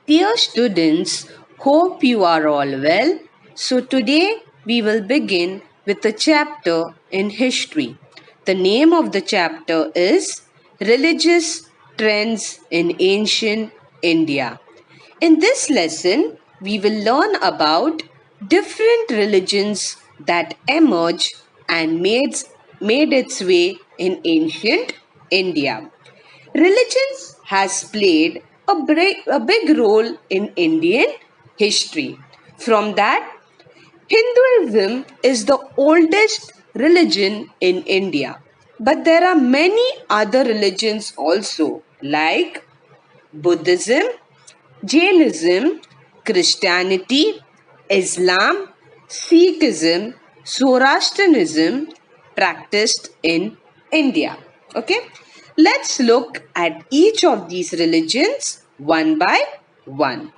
Dear students, hope you are all well. So today we will begin with a chapter in history. The name of the chapter is Religious Trends in Ancient India. In this lesson, we will learn about different religions that emerged and made its way in ancient India. Religions has played a big role in Indian history. From that, Hinduism is the oldest religion in India. But there are many other religions also, like Buddhism, Jainism, Christianity, Islam, Sikhism, Zoroastrianism practiced in India. Okay, let's look at each of these religions one by one.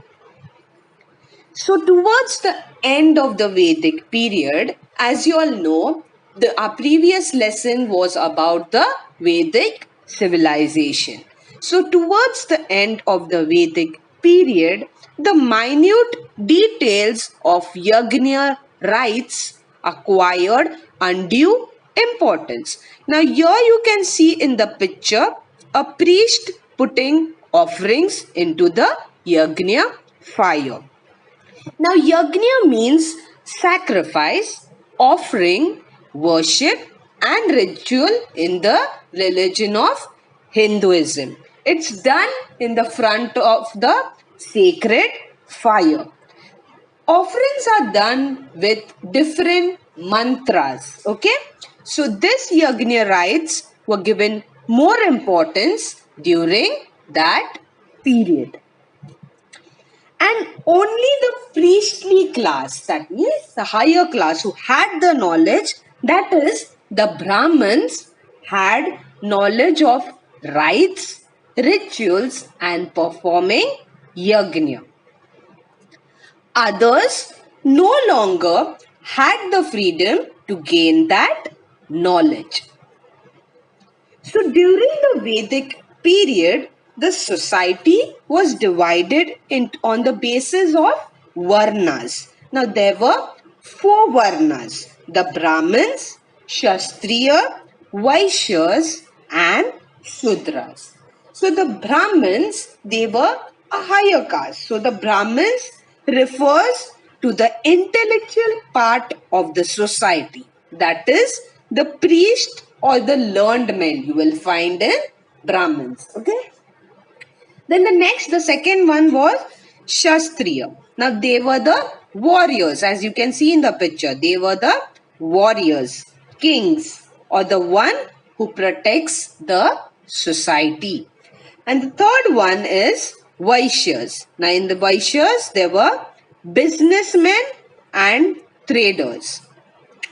So, towards the end of the Vedic period, as you all know, our previous lesson was about the Vedic civilization. So, towards the end of the Vedic period, the minute details of yajna rites acquired undue importance. Now, here you can see in the picture a priest putting offerings into the yajna fire. Now, yajna means sacrifice, offering, worship, and ritual in the religion of Hinduism. It's done in the front of the sacred fire. Offerings are done with different mantras. Okay, so this yajna rites were given more importance during that period. And only the priestly class, that means the higher class who had the knowledge, that is the Brahmins, had knowledge of rites, rituals, and performing yajna. Others no longer had the freedom to gain that knowledge. So during the Vedic period, the society was divided on the basis of varnas. Now there were four varnas: the Brahmins, Kshatriya, Vaishyas, and Shudras. So the Brahmins, they were a higher caste. So the Brahmins refers to the intellectual part of the society. That is the priest or the learned men you will find in Brahmins. Okay. Then the second one was Kshatriya. Now they were the warriors, as you can see in the picture. They were the warriors, kings, or the one who protects the society. And the third one is Vaishyas. Now in the Vaishyas, there were businessmen and traders.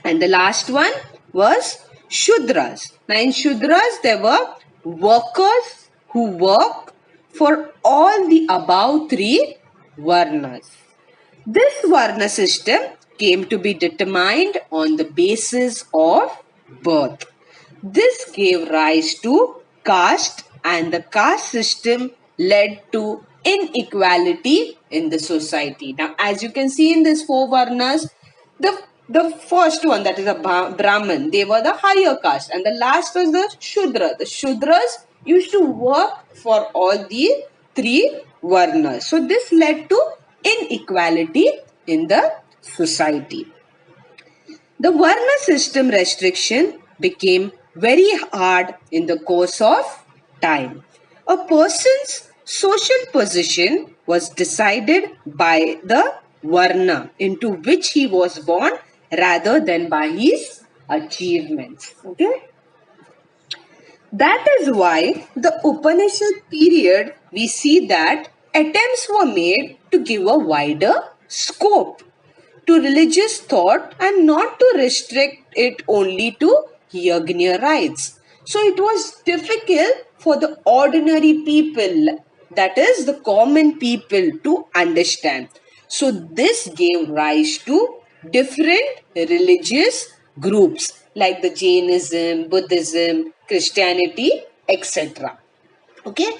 And the last one was Shudras. Now in Shudras, there were workers who work for all the above three varnas. This varna system came to be determined on the basis of birth. This gave rise to caste, and the caste system led to inequality in the society. Now, as you can see in these four varnas, the first one, that is a Brahmin, they were the higher caste, and the last was the Shudra. The Shudras used to work for all the three varnas. So this led to inequality in the society. The varna system restriction became very hard in the course of time. A person's social position was decided by the varna into which he was born rather than by his achievements. Okay? That is why the Upanishad period, we see that attempts were made to give a wider scope to religious thought and not to restrict it only to yajna rites. So it was difficult for the ordinary people, that is the common people, to understand. So this gave rise to different religious groups like the Jainism, Buddhism, Christianity, etc. Okay,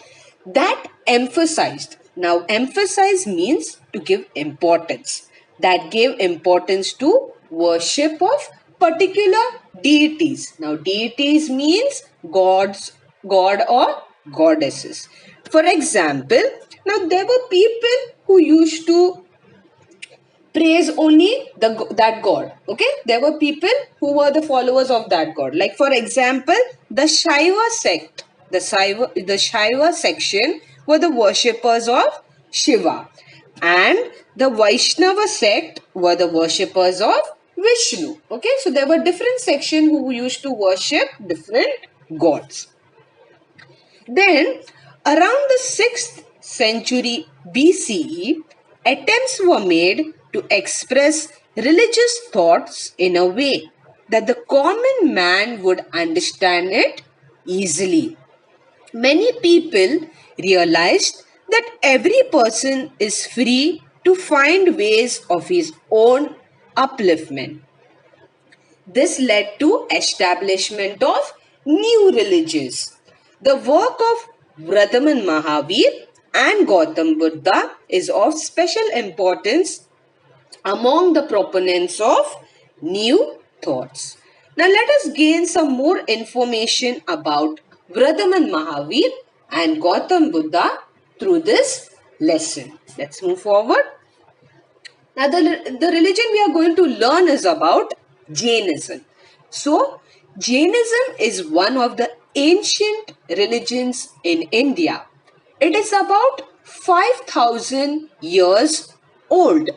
that emphasized Now, emphasize means to give importance. That gave importance to worship of particular deities. Now, deities means gods, god or goddesses. For example, now there were people who used to praise only that god. Okay, there were people who were the followers of that god. Like for example, the Shaiva sect, the Shaiva section were the worshippers of Shiva, and the Vaishnava sect were the worshippers of Vishnu. Okay, so there were different sections who used to worship different gods. Then, around the 6th century BCE, attempts were made to express religious thoughts in a way that the common man would understand it easily. Many people realized that every person is free to find ways of his own upliftment. This led to establishment of new religions. The work of Vradaman Mahavir and Gautam Buddha is of special importance among the proponents of new thoughts. Now let us gain some more information about Vradaman Mahavir and Gautam Buddha through this lesson. Let's move forward. Now, the religion we are going to learn is about Jainism. So, Jainism is one of the ancient religions in India. It is about 5,000 years old.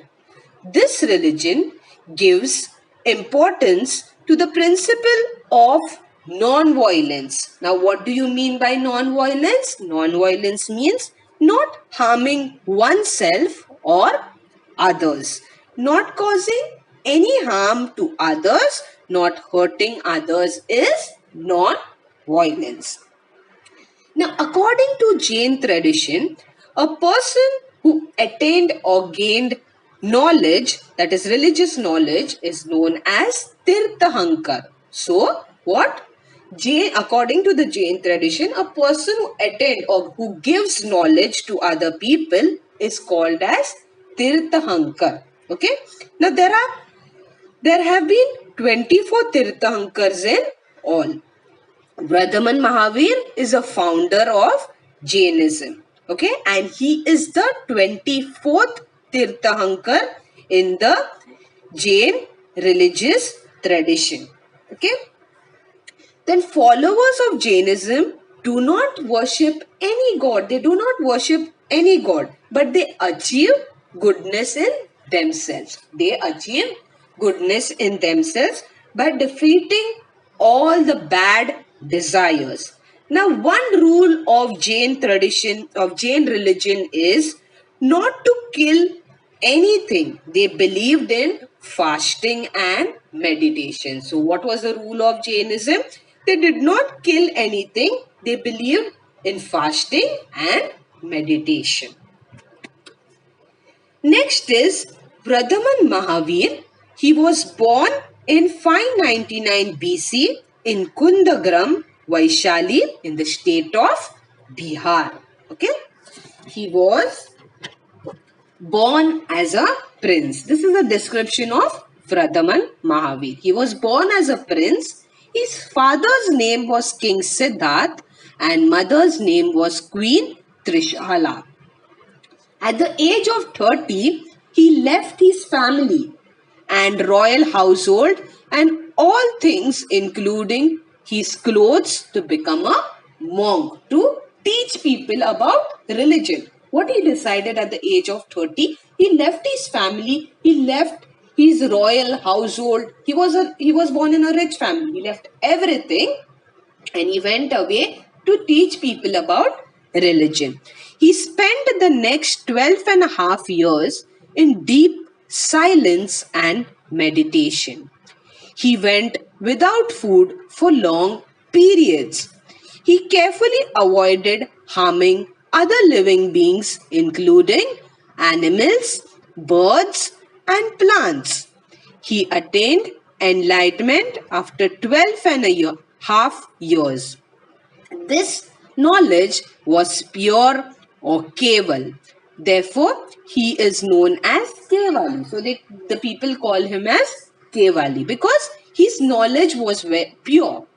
This religion gives importance to the principle of non-violence. Now, what do you mean by non-violence? Non-violence means not harming oneself or others, not causing any harm to others, not hurting others is non-violence. Now, according to Jain tradition, a person who attained or gained knowledge, that is religious knowledge, is known as Tirthankar. So, what? According to the Jain tradition, a person who attained or who gives knowledge to other people is called as Tirthankar. Okay. Now there have been 24 Tirthankars in all. Vradaman Mahavir is a founder of Jainism. Okay, and he is the 24th Tirthankar in the Jain religious tradition. Okay. Then followers of Jainism do not worship any god. They do not worship any god, but they achieve goodness in themselves. They achieve goodness in themselves by defeating all the bad desires. Now, one rule of Jain tradition, of Jain religion is not to kill anything. They believed in fasting and meditation. So, what was the rule of Jainism? They did not kill anything. They believed in fasting and meditation. Next is Vradaman Mahavir. He was born in 599 BC in Kundagram, Vaishali, in the state of Bihar. Okay, he was born as a prince. This is a description of Vradaman Mahavir. He was born as a prince. His father's name was King Siddharth and mother's name was Queen Trishala. At the age of 30, he left his family and royal household and all things including his clothes to become a monk, to teach people about religion. What he decided at the age of 30, he left his family, he left his royal household. He was born in a rich family. He left everything and he went away to teach people about religion. He spent the next 12 and a half years in deep silence and meditation. He went without food for long periods. He carefully avoided harming other living beings, including animals, birds, and plants. He attained enlightenment after 12 and a half years. This knowledge was pure or keval. Therefore, he is known as Kevali. So the people call him as Kevali because his knowledge was pure.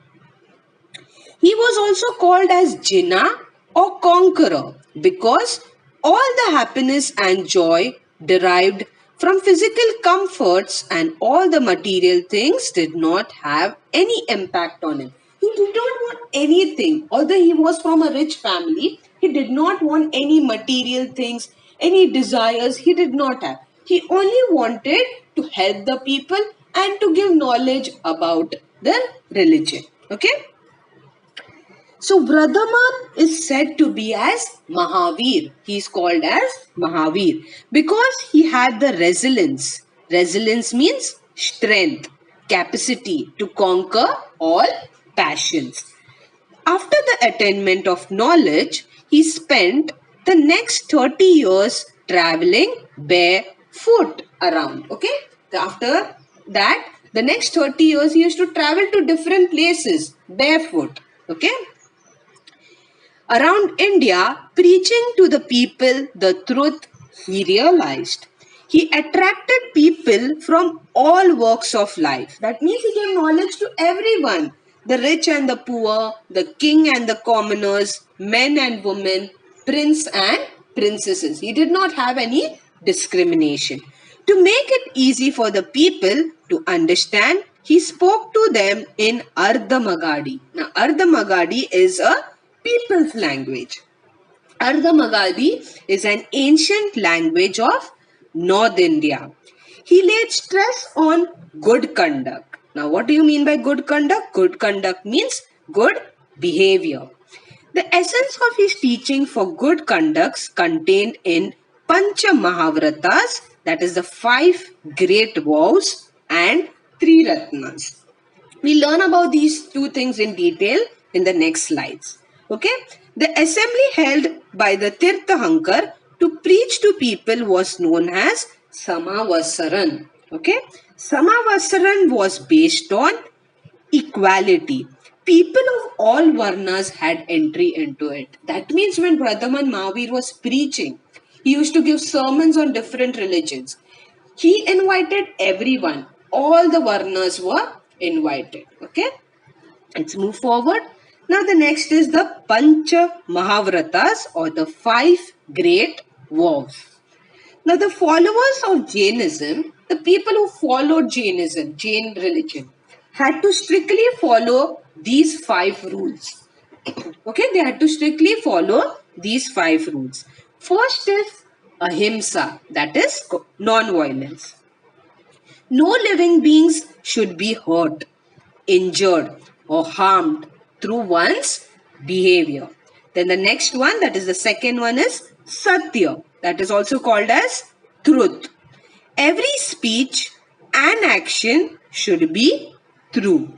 He was also called as Jinnah or conqueror because all the happiness and joy derived from physical comforts and all the material things did not have any impact on him. He did not want anything. Although he was from a rich family, he did not want any material things, any desires he did not have. He only wanted to help the people and to give knowledge about the religion. Okay? So Vradhaman is said to be as Mahavir. He is called as Mahavir because he had the resilience. Resilience means strength, capacity to conquer all passions. After the attainment of knowledge, he spent the next 30 years traveling barefoot around. Okay? After that, the next 30 years he used to travel to different places barefoot. Okay? Around India, preaching to the people the truth he realized. He attracted people from all walks of life. That means he gave knowledge to everyone. The rich and the poor, the king and the commoners, men and women, prince and princesses. He did not have any discrimination. To make it easy for the people to understand, he spoke to them in Ardha Magadhi. Now, Ardha Magadhi is a people's language. Ardha Magadhi is an ancient language of North India. He laid stress on good conduct. Now, what do you mean by good conduct? Good conduct means good behavior. The essence of his teaching for good conducts contained in Pancha Mahavratas, that is the 5 great vows and 3 Ratnas. We learn about these two things in detail in the next slides. Okay? The assembly held by the Tirthankar to preach to people was known as Samavasaran. Okay? Samavasaran was based on equality. People of all varnas had entry into it. That means when Vradhaman Mahavir was preaching, he used to give sermons on different religions. He invited everyone. All the varnas were invited. Okay? Let's move forward. Now the next is the Pancha Mahavratas or the 5 great vows. Now the followers of Jainism, the people who followed Jainism, Jain religion, had to strictly follow these 5 rules. Okay, they had to strictly follow these 5 rules. First is ahimsa, that is non-violence. No living beings should be hurt, injured, or harmed through one's behavior. Then the next one, that is the second one, is satya, that is also called as truth. Every speech and action should be true.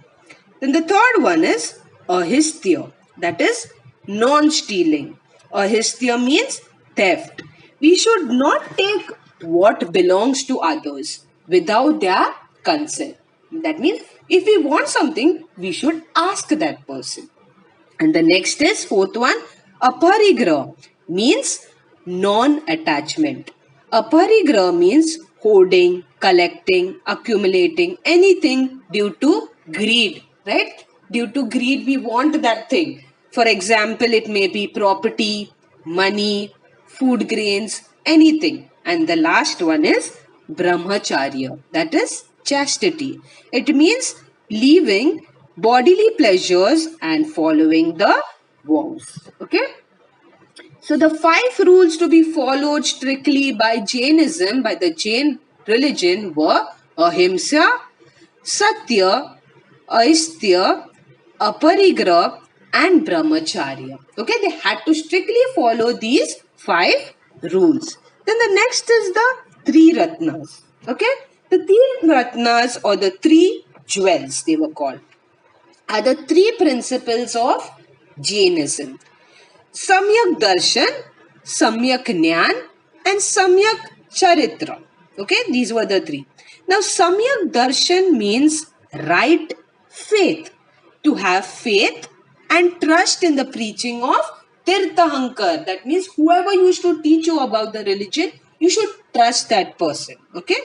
Then the third one is ahistya, that is non-stealing. Ahistya means theft. We should not take what belongs to others without their consent. That means if we want something, we should ask that person. And the next is fourth one, aparigraha means non-attachment. Aparigraha means hoarding, collecting, accumulating anything due to greed, right? Due to greed, we want that thing. For example, it may be property, money, food grains, anything. And the last one is brahmacharya, that is chastity. It means leaving bodily pleasures and following the vows. Okay? So the 5 rules to be followed strictly by Jainism, by the Jain religion, were ahimsa, satya, aistya, aparigraha and brahmacharya. Okay, they had to strictly follow these 5 rules. Then the next is the 3 ratnas. Okay, the 3 ratnas or the 3 jewels, they were called, are the 3 principles of Jainism. Samyak Darshan, Samyak Jnana and Samyak Charitra. Okay, these were the 3. Now, Samyak Darshan means right faith. To have faith and trust in the preaching of Tirthankar. That means whoever used to teach you about the religion, you should trust that person. Okay.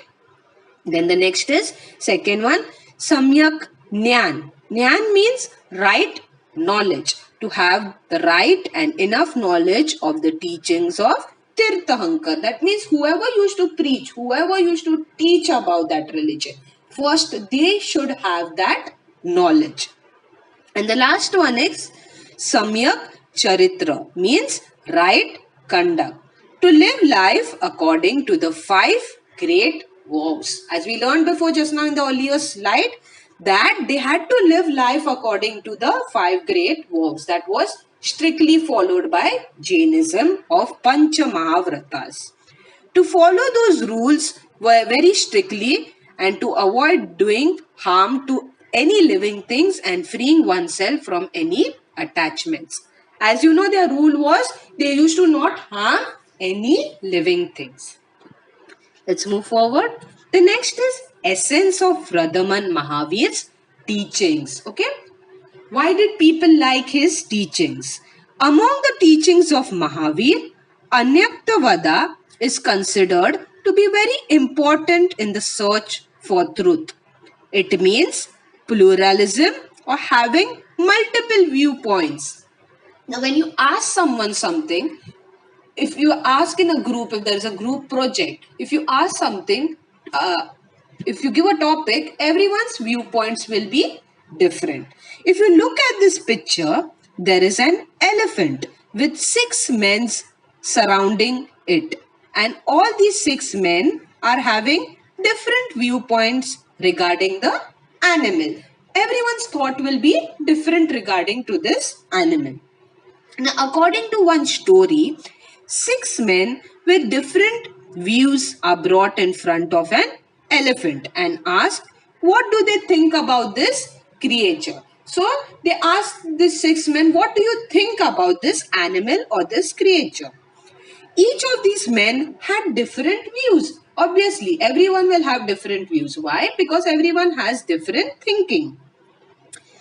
Then the next is second one, Samyak Nyan. Nyan means right knowledge. To have the right and enough knowledge of the teachings of Tirthankar. That means whoever used to preach, whoever used to teach about that religion, first they should have that knowledge. And the last one is Samyak Charitra, means right conduct. To live life according to the 5 great vows. As we learned before just now in the earlier slide, that they had to live life according to the 5 great vows. That was strictly followed by Jainism of Pancha Mahavratas. To follow those rules were very strictly and to avoid doing harm to any living things and freeing oneself from any attachments. As you know, their rule was they used to not harm any living things. Let's move forward. The next is essence of Radhaman Mahavir's teachings. Okay. Why did people like his teachings? Among the teachings of Mahavir, Anyaktavada is considered to be very important in the search for truth. It means pluralism or having multiple viewpoints. Now, when you ask someone something, if you ask in a group, if there is a group project, if you ask something, if you give a topic, everyone's viewpoints will be different. If you look at this picture, there is an elephant with 6 men surrounding it. And all these 6 men are having different viewpoints regarding the animal. Everyone's thought will be different regarding to this animal. Now, according to one story, 6 men with different views are brought in front of an elephant and asked, what do they think about this creature? So, they asked the 6 men, what do you think about this animal or this creature? Each of these men had different views. Obviously, everyone will have different views. Why? Because everyone has different thinking.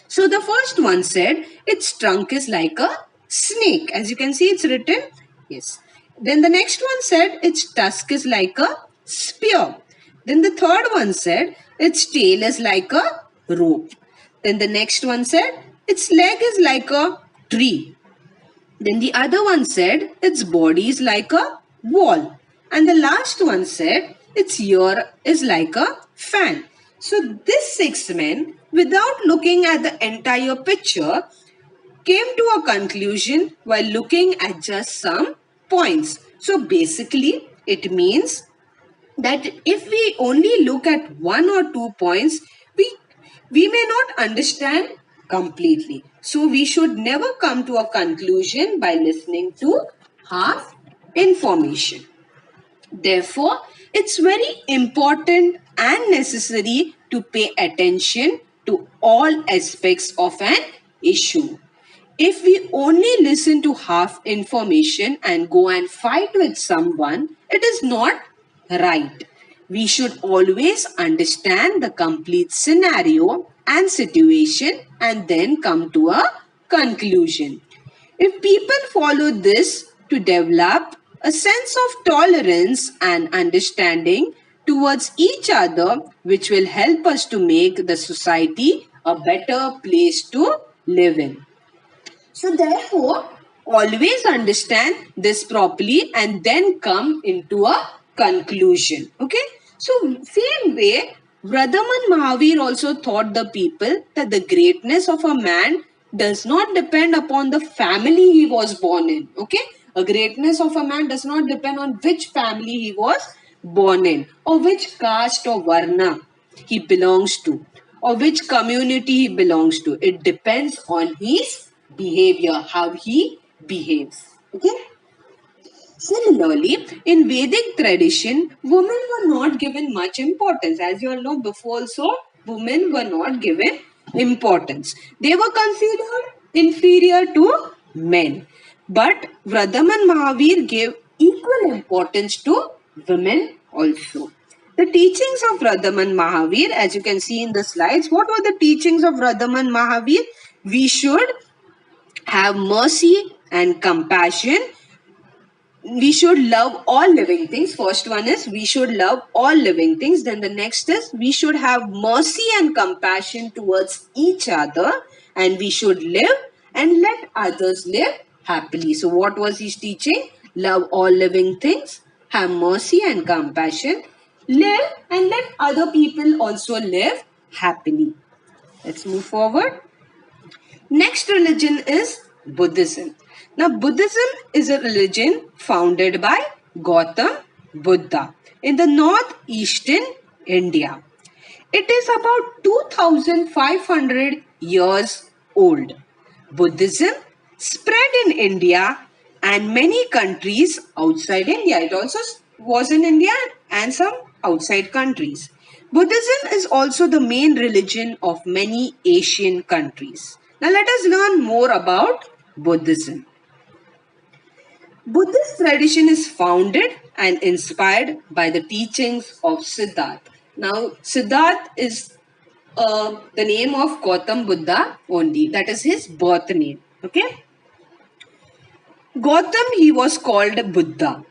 So the first one said, its trunk is like a snake. As you can see, it's written. Yes. Then the next one said, its tusk is like a spear. Then the third one said, its tail is like a rope. Then the next one said, its leg is like a tree. Then the other one said, its body is like a wall. And the last one said, its ear is like a fan. So these 6 men, without looking at the entire picture, came to a conclusion while looking at just some points. So basically, it means that if we only look at 1 or 2 points, we may not understand completely. So we should never come to a conclusion by listening to half information. Therefore, it's very important and necessary to pay attention to all aspects of an issue. If we only listen to half information and go and fight with someone, it is not right. We should always understand the complete scenario and situation and then come to a conclusion. If people follow this to develop a sense of tolerance and understanding towards each other, which will help us to make the society a better place to live in. So therefore, always understand this properly and then come into a conclusion. Okay. So same way, Radhaman Mahavir also taught the people that the greatness of a man does not depend upon the family he was born in. Okay. A greatness of a man does not depend on which family he was born in or which caste or varna he belongs to or which community he belongs to. It depends on his behavior, how he behaves. Okay. Similarly, in Vedic tradition, women were not given much importance. As you all know, before also, women were not given importance. They were considered inferior to men. But Vradhaman Mahavir gave equal importance to women also. The teachings of Vradhaman Mahavir, as you can see in the slides, what were the teachings of Vradhaman Mahavir? We should have mercy and compassion. We should love all living things. First one is we should love all living things. Then the next is we should have mercy and compassion towards each other, and we should live and let others live happily. So what was he teaching? Love all living things, have mercy and compassion, live and let other people also live happily. Let's move forward. Next religion is Buddhism. Now, Buddhism is a religion founded by Gautam Buddha in the northeastern India. It is about 2500 years old. Buddhism spread in India and many countries outside India. It also was in India and some outside countries. Buddhism is also the main religion of many Asian countries. Now let us learn more about Buddhism. Buddhist tradition is founded and inspired by the teachings of Siddhartha. Now, Siddhartha is the name of Gautam Buddha only. That is his birth name. Okay. Gautam, he was called Buddha,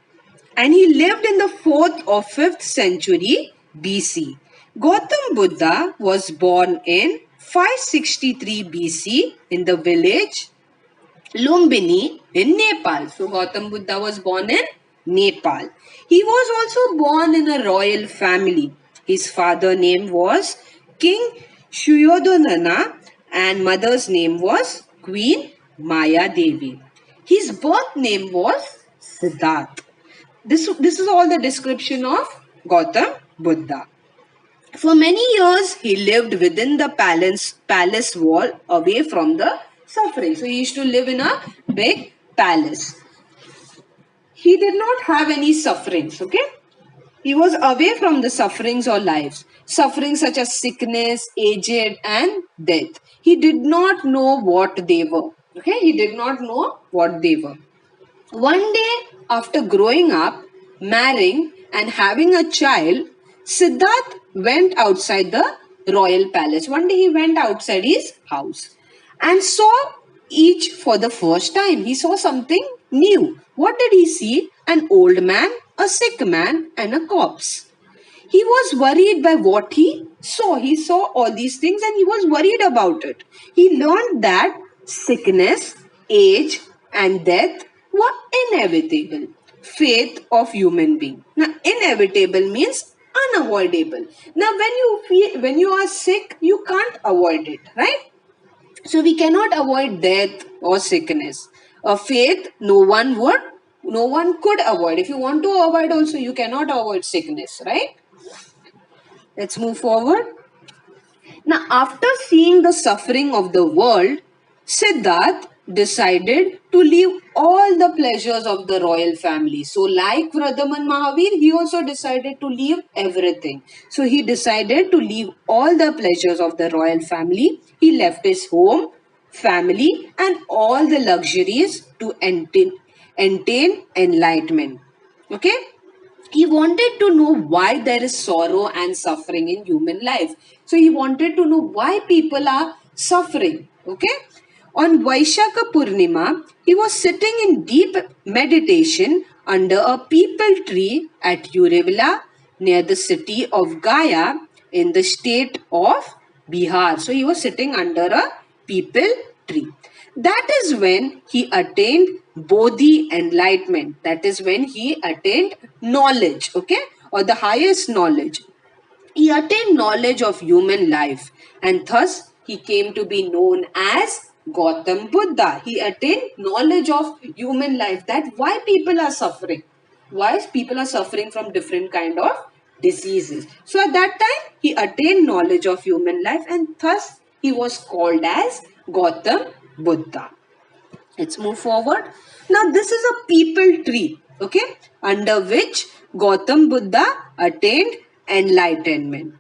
and he lived in the 4th or 5th century BC. Gautam Buddha was born in 563 BC in the village Lumbini in Nepal. So Gautam Buddha was born in Nepal. He was also born in a royal family. His father's name was King Suyodhanana and mother's name was Queen Maya Devi. His birth name was Siddhartha. This is all the description of Gautam Buddha. For many years, he lived within the palace wall away from the suffering. So he used to live in a big palace. He did not have any sufferings, okay? He was away from the sufferings or lives. Sufferings such as sickness, aged and death. He did not know what they were. Okay, he did not know what they were. One day, after growing up, marrying and having a child, Siddharth went outside the royal palace. One day he went outside his house and saw each for the first time. He saw something new. What did he see? An old man, a sick man, and a corpse. He was worried by what he saw. He saw all these things and he was worried about it. He learned that sickness, age, and death were inevitable. Faith of human being. Now, inevitable means unavoidable. Now, when you are sick, you can't avoid it, right? So we cannot avoid death or sickness. A faith, no one could avoid. If you want to avoid also, you cannot avoid sickness, right? Let's move forward. Now, after seeing the suffering of the world, Siddharth decided to leave all the pleasures of the royal family. So, like Vradhaman Mahavir, he also decided to leave everything. So, he decided to leave all the pleasures of the royal family. He left his home, family, and all the luxuries to attain enlightenment. Okay? He wanted to know why there is sorrow and suffering in human life. So he wanted to know why people are suffering. Okay. On Vaishaka Purnima, he was sitting in deep meditation under a peepal tree at Urevela near the city of Gaya in the state of Bihar. So he was sitting under a peepal tree. That is when he attained Bodhi enlightenment. That is when he attained knowledge, okay, or the highest knowledge. He attained knowledge of human life and thus he came to be known as Gautam Buddha. He attained knowledge of human life, that why people are suffering. Why people are suffering from different kind of diseases. So at that time, he attained knowledge of human life and thus he was called as Gautam Buddha. Let's move forward. Now this is a peepal tree, okay, under which Gautam Buddha attained enlightenment.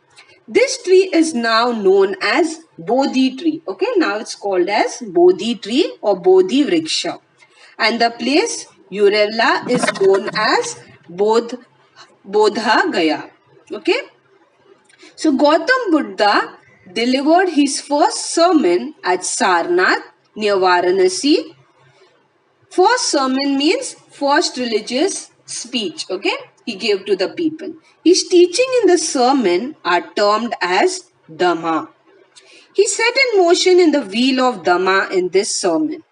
This tree is now known as Bodhi tree, okay, now it's called as Bodhi tree or Bodhi Vriksha. And the place Urevla is known as Bodha Gaya, okay. So Gautam Buddha delivered his first sermon at Sarnath near Varanasi First sermon means first religious speech, okay? He gave to the people. His teaching in the sermon are termed as Dhamma. He set in motion in the wheel of Dhamma in this sermon.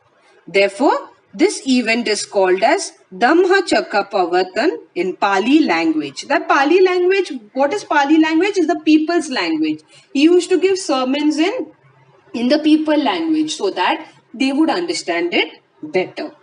Therefore, this event is called as Dhamma Chakapavatan in Pali language. That Pali language, what is Pali language? Is the people's language. He used to give sermons in the people language so that they would understand it better.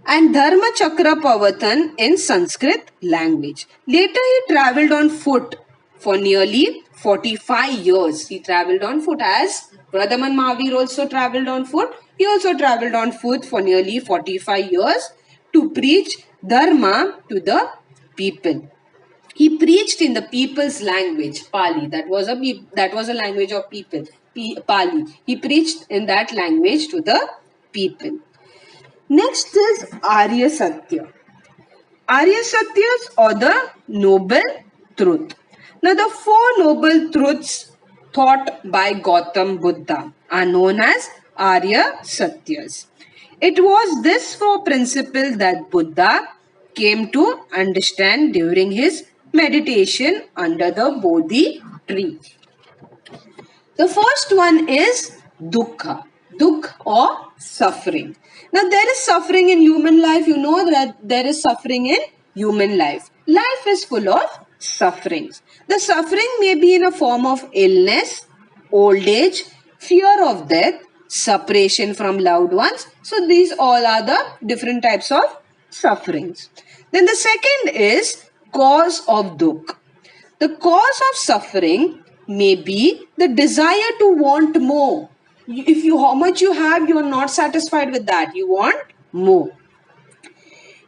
And Dharma Chakra Pavatan in Sanskrit language. Later he travelled on foot for nearly 45 years. He travelled on foot as Vardhaman Mahavir also travelled on foot. He also travelled on foot for nearly 45 years to preach Dharma to the people. He preached in the people's language, Pali. That was a language of people, Pali. He preached in that language to the people. Next is Arya Satya. Arya Satyas or the Noble Truth. Now the four noble truths taught by Gautam Buddha are known as Arya Satyas. It was this four principles that Buddha came to understand during his meditation under the Bodhi tree. The first one is dukkha, dukh or suffering. Now there is suffering in human life. You know that there is suffering in human life. Life is full of sufferings. The suffering may be in a form of illness, old age, fear of death, separation from loved ones. So these all are the different types of sufferings. Then the second is cause of dukh. The cause of suffering may be the desire to want more. If you how much you have, you are not satisfied with that. You want more.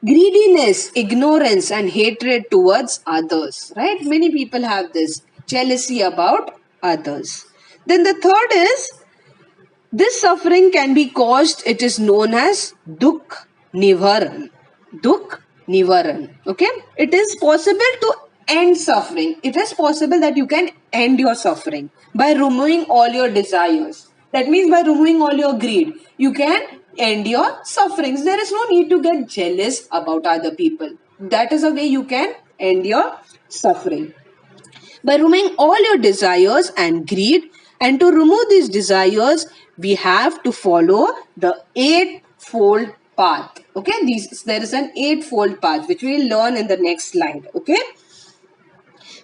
Greediness, ignorance, and hatred towards others. Right? Many people have this jealousy about others. Then the third is this suffering can be caused. It is known as dukh nivaran. Dukh nivaran. Okay? It is possible to end suffering. It is possible that you can end your suffering by removing all your desires. That means by removing all your greed, you can end your sufferings. There is no need to get jealous about other people. That is a way you can end your suffering. By removing all your desires and greed, and to remove these desires, we have to follow the eightfold path. Okay, there is an eightfold path which we will learn in the next slide. Okay,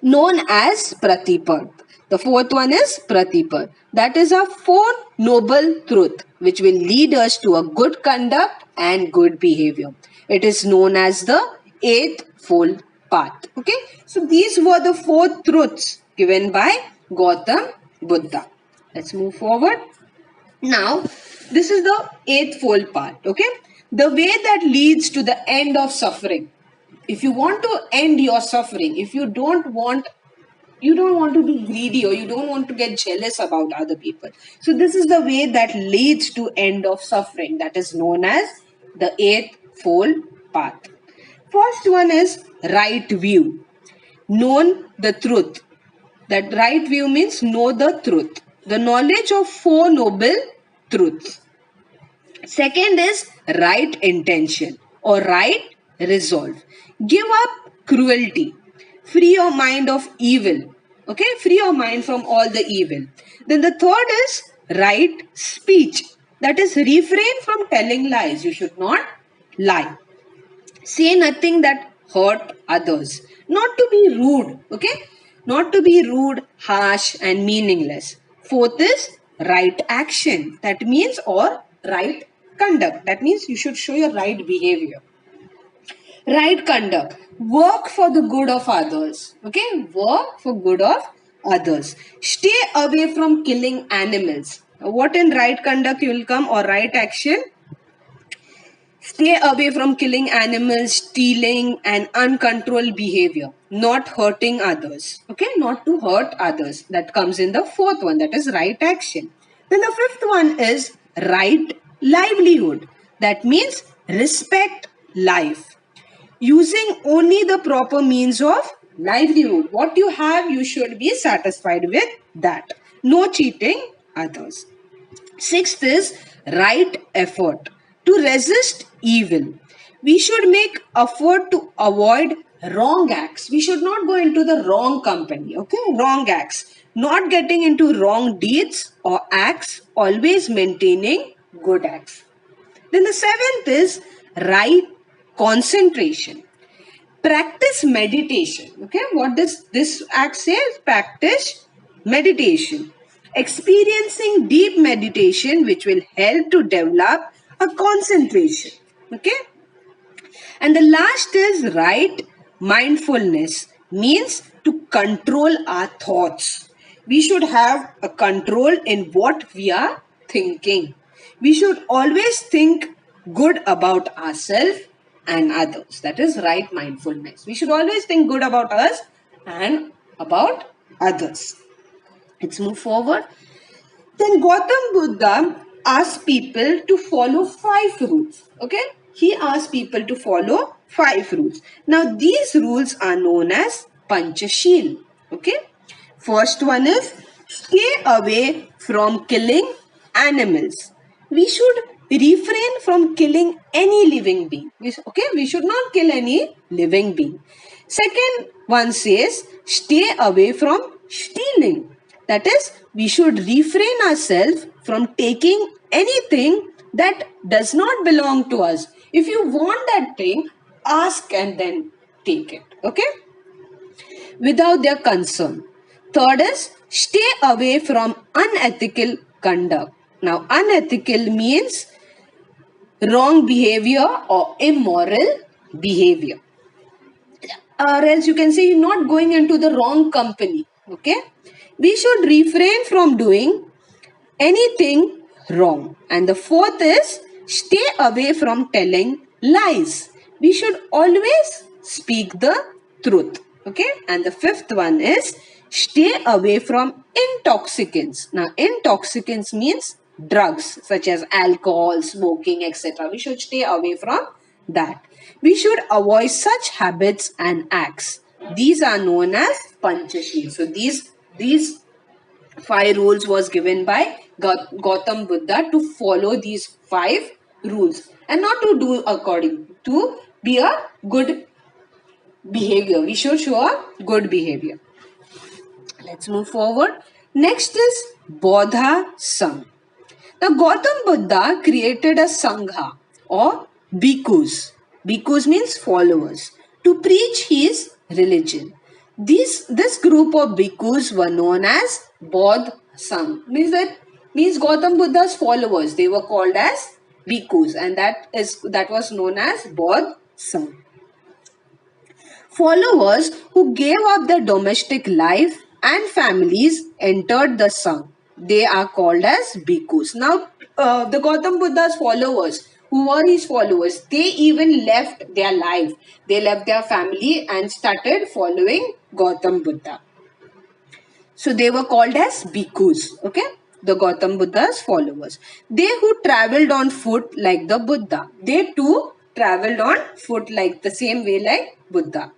known as Pratipad. The fourth one is Pratipad. That is a fourth noble truth which will lead us to a good conduct and good behavior. It is known as the eightfold path. Okay, so these were the four truths given by Gautam Buddha. Let's move forward. Now, this is the eightfold path. Okay, the way that leads to the end of suffering. If you want to end your suffering, if you don't want to be greedy or you don't want to get jealous about other people. So this is the way that leads to end of suffering. That is known as the eightfold path. First one is right view. Known the truth. That right view means know the truth. The knowledge of four noble truths. Second is right intention or right resolve. Give up cruelty. Free your mind of evil. Okay, free your mind from all the evil. Then the third is right speech. That is refrain from telling lies. You should not lie. Say nothing that hurt others. Not to be rude. Okay, not to be rude, harsh and meaningless. Fourth is right action. That means or right conduct. That means you should show your right behavior. Right conduct. Work for the good of others. Okay? Work for good of others. Stay away from killing animals. What in right conduct you will come or right action? Stay away from killing animals, stealing and uncontrolled behavior. Not hurting others. Okay? Not to hurt others. That comes in the fourth one. That is right action. Then the fifth one is right livelihood. That means respect life. Using only the proper means of livelihood. What you have, you should be satisfied with that. No cheating others. Sixth is right effort. To resist evil. We should make effort to avoid wrong acts. We should not go into the wrong company, okay? Wrong acts. Not getting into wrong deeds or acts, always maintaining good acts. Then the seventh is right concentration. Practice meditation. Okay, what does this act say? Practice meditation. Experiencing deep meditation, which will help to develop a concentration. Okay, and the last is right mindfulness, means to control our thoughts. We should have a control in what we are thinking. We should always think good about ourselves and others. That is right mindfulness. We should always think good about us and about others. Let's move forward. Then Gautam Buddha asked people to follow 5 rules. Okay? He asked people to follow 5 rules. Now these rules are known as Panchashil. Okay? First one is stay away from killing animals. We should refrain from killing any living being. Okay? We should not kill any living being. Second one says stay away from stealing. That is, we should refrain ourselves from taking anything that does not belong to us. If you want that thing, ask and then take it. Okay? Without their consent. Third is stay away from unethical conduct. Now, unethical means wrong behavior or immoral behavior. Or else you can say you're not going into the wrong company. Okay? We should refrain from doing anything wrong. And the fourth is stay away from telling lies. We should always speak the truth. Okay? And the fifth one is stay away from intoxicants. Now, intoxicants means drugs such as alcohol, smoking, etc. We should stay away from that. We should avoid such habits and acts. These are known as Panchashil. So these 5 rules was given by Gautam Buddha to follow these 5 rules and not to do according to be a good behavior. We should show a good behavior. Let's move forward. Next is Bodha Sangha. Now Gautam Buddha created a Sangha or bhikkhus. Bhikkhus means followers to preach his religion. This group of bhikkhus were known as Bodh Sangha. Means Gautam Buddha's followers. They were called as bhikkhus, and that was known as Bodh Sangha. Followers who gave up their domestic life and families entered the Sangha. They are called as bhikkhus. Now, the Gautam Buddha's followers, who were his followers, they even left their life. They left their family and started following Gautam Buddha. So they were called as bhikkhus. Okay? The Gautam Buddha's followers. They who traveled on foot like the Buddha. They too traveled on foot like the same way like Buddha.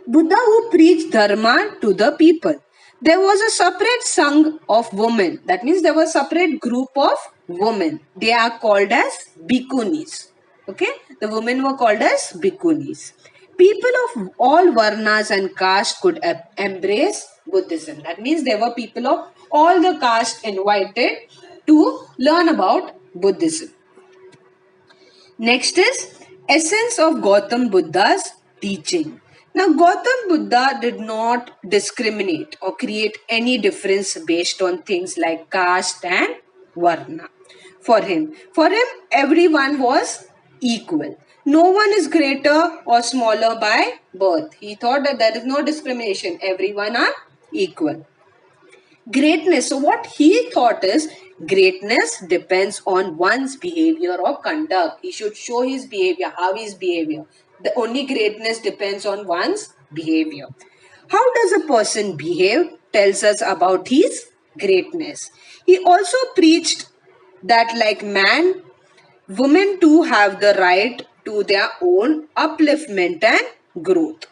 Buddha who preached dharma to the people. There was a separate sangha of women. That means there was a separate group of women. They are called as bhikkhunis. Okay? The women were called as bhikkhunis. People of all varnas and castes could embrace Buddhism. That means there were people of all the castes invited to learn about Buddhism. Next is essence of Gautam Buddha's teaching. Now, Gautam Buddha did not discriminate or create any difference based on things like caste and varna. For him, everyone was equal. No one is greater or smaller by birth. He thought that there is no discrimination. Everyone are equal. Greatness. So what he thought is greatness depends on one's behavior or conduct. He should show his behavior, how his behavior. The only greatness depends on one's behavior. How does a person behave tells us about his greatness. He also preached that like man, women too have the right to their own upliftment and growth.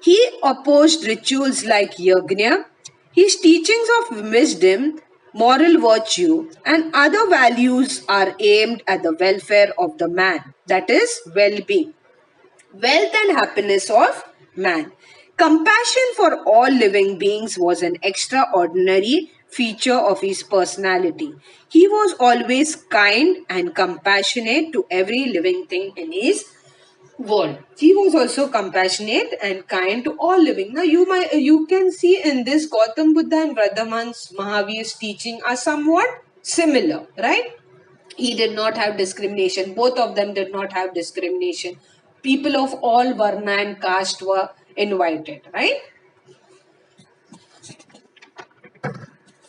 He opposed rituals like yajna. His teachings of wisdom moral virtue, and other values are aimed at the welfare of the man, that is, well being, wealth, and happiness of man. Compassion for all living beings was an extraordinary feature of his personality. He was always kind and compassionate to every living thing in his world. He was also compassionate and kind to all living. Now you can see in this Gautam Buddha and Vardhaman's Mahavir's teaching are somewhat similar, right? He did not have discrimination. Both of them did not have discrimination. People of all varna and caste were invited, right?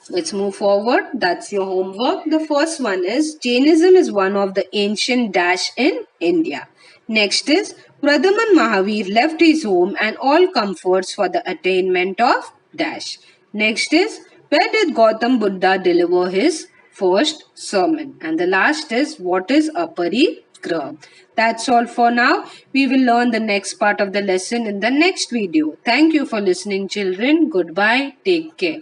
Let's move forward. That's your homework. The first one is Jainism is one of the ancient dash in India. Next is Pradhaman Mahavir left his home and all comforts for the attainment of dash. Next is where did Gautam Buddha deliver his first sermon? And the last is what is a parigraha? That's all for now. We will learn the next part of the lesson in the next video. Thank you for listening, children. Goodbye. Take care.